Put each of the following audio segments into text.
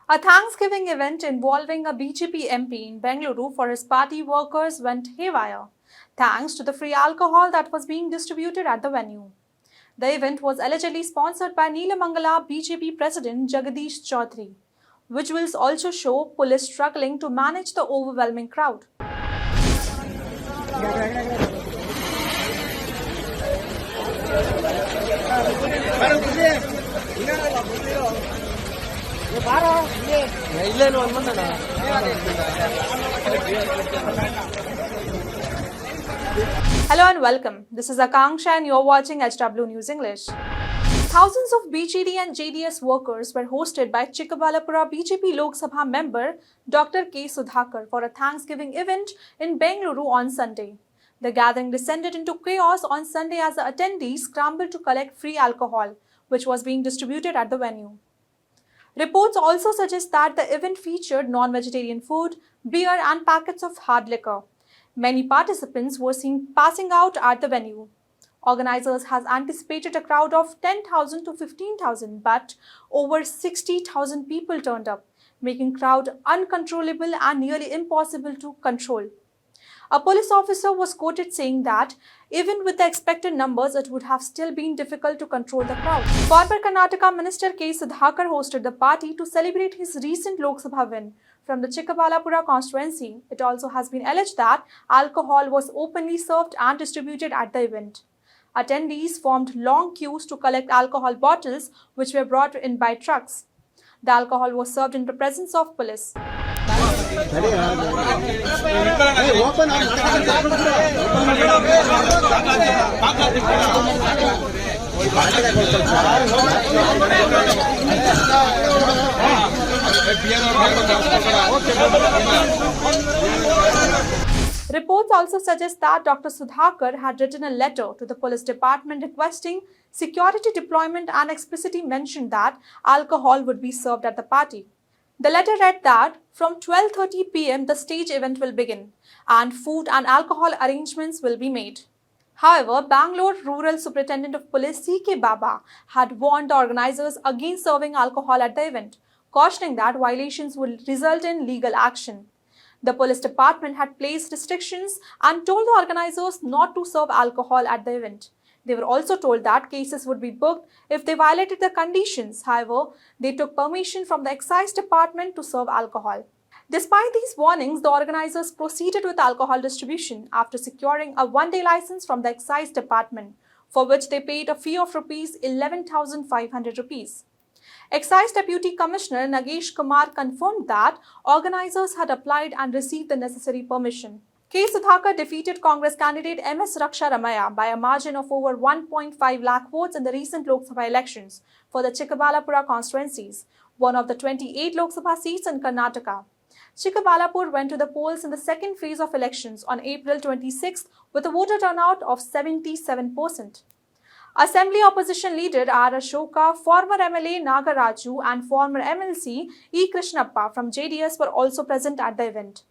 A Thanksgiving event involving a BJP MP in Bengaluru for his party workers went haywire, thanks to the free alcohol that was being distributed at the venue. The event was allegedly sponsored by Neelamangala BJP President Jagadish Chaudhary. Visuals also show police struggling to manage the overwhelming crowd. Hello and welcome. This is Akanksha and you're watching HW News English. Thousands of BJD and JDS workers were hosted by Chikkabalapura BJP Lok Sabha member Dr. K. Sudhakar for a Thanksgiving event in Bengaluru on Sunday. The gathering descended into chaos on Sunday as the attendees scrambled to collect free alcohol, which was being distributed at the venue. Reports also suggest that the event featured non-vegetarian food, beer and packets of hard liquor. Many participants were seen passing out at the venue. Organizers has anticipated a crowd of 10,000 to 15,000, but over 60,000 people turned up, making crowd uncontrollable and nearly impossible to control. A police officer was quoted saying that even with the expected numbers, it would have still been difficult to control the crowd. Former Karnataka Minister K. Sudhakar hosted the party to celebrate his recent Lok Sabha win from the Chikkabalapura constituency. It also has been alleged that alcohol was openly served and distributed at the event. Attendees formed long queues to collect alcohol bottles, which were brought in by trucks. The alcohol was served in the presence of police. Reports also suggest that Dr. Sudhakar had written a letter to the police department requesting security deployment and explicitly mentioned that alcohol would be served at the party. The letter read that from 12:30 p.m. the stage event will begin and food and alcohol arrangements will be made. However, Bangalore Rural Superintendent of Police C.K. Baba had warned the organizers against serving alcohol at the event, cautioning that violations would result in legal action. The police department had placed restrictions and told the organizers not to serve alcohol at the event. They were also told that cases would be booked if they violated the conditions. However, they took permission from the excise department to serve alcohol. Despite these warnings, the organizers proceeded with alcohol distribution after securing a one-day license from the excise department, for which they paid a fee of rupees 11,500 rupees. Excise Deputy Commissioner Nagesh Kumar confirmed that organizers had applied and received the necessary permission. K. Sudhakar defeated Congress candidate M.S. Raksha Ramaya by a margin of over 1.5 lakh votes in the recent Lok Sabha elections for the Chikkabalapura constituencies, one of the 28 Lok Sabha seats in Karnataka. Chikkabalapur went to the polls in the second phase of elections on April 26 with a voter turnout of 77%. Assembly opposition leader R. Ashoka, former MLA Nagaraju and former MLC E. Krishnappa from JDS were also present at the event.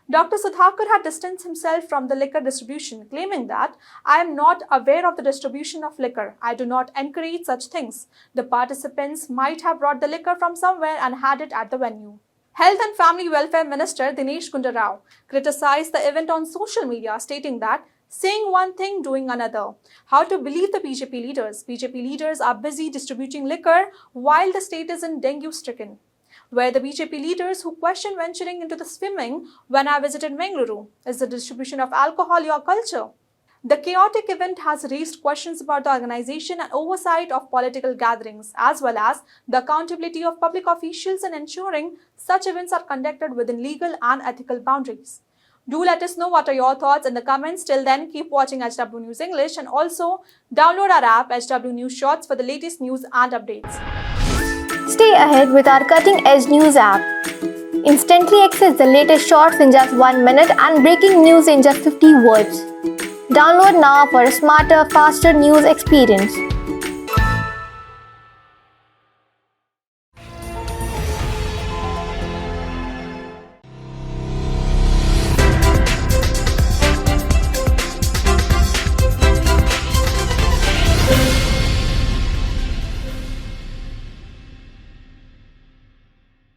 Dr. Sudhakar had distanced himself from the liquor distribution, claiming that I am not aware of the distribution of liquor. I do not encourage such things. The participants might have brought the liquor from somewhere and had it at the venue. Health and Family Welfare Minister Dinesh Gundarao criticized the event on social media, stating that saying one thing, doing another. How to believe the BJP leaders? BJP leaders are busy distributing liquor while the state is in dengue-stricken. Where the BJP leaders who question venturing into the swimming when I visited Bengaluru? Is the distribution of alcohol your culture? The chaotic event has raised questions about the organization and oversight of political gatherings, as well as the accountability of public officials in ensuring such events are conducted within legal and ethical boundaries. Do let us know what are your thoughts in the comments. Till then, keep watching HW News English and also download our app HW News Shorts for the latest news and updates. Stay ahead with our cutting-edge news app. Instantly access the latest shorts in just 1 minute and breaking news in just 50 words. Download now for a smarter, faster news experience.